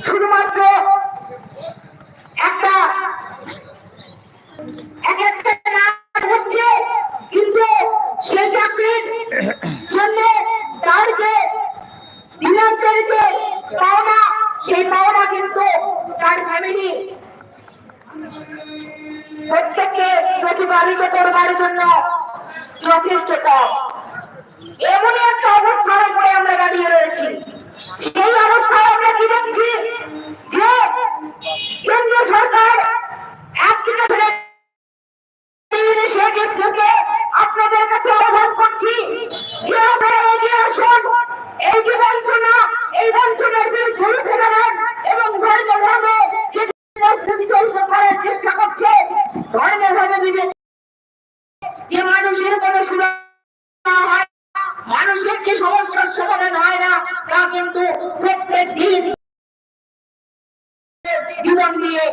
শুধুমাত্র একটা এক একটা নাম হচ্ছে, কিন্তু সেই চাকরির জন্য তার যে দিনান্তের যে পাওনা, সেই পাওনা কিন্তু তার ফ্যামিলি প্রত্যেককে প্রতিপালিত করবার জন্য যথেষ্ট কম। এমনই একটা অবস্থার উপরে আমরা দাঁড়িয়ে রয়েছি। সেই অবস্থায় আমরা কি দেখছি যে কেন্দ্র সরকার একদিকে সেদিক থেকে আপনাদের কাছে আহ্বান করছি যে আপনারা এগিয়ে আসুন, এই যে বঞ্চনা, এই বঞ্চনার বিরুদ্ধে রুখে দাঁড়ান এবং ধর্মের ভাবে যে পরিস্থিতি চলতে করার চেষ্টা করছে, ধর্মের ভাবে যে মানুষের কোনো সুবিধা হয়, মানুষের যে সমস্যার সমাধান হয় না, তা কিন্তু প্রত্যেক দিন জীবন দিয়ে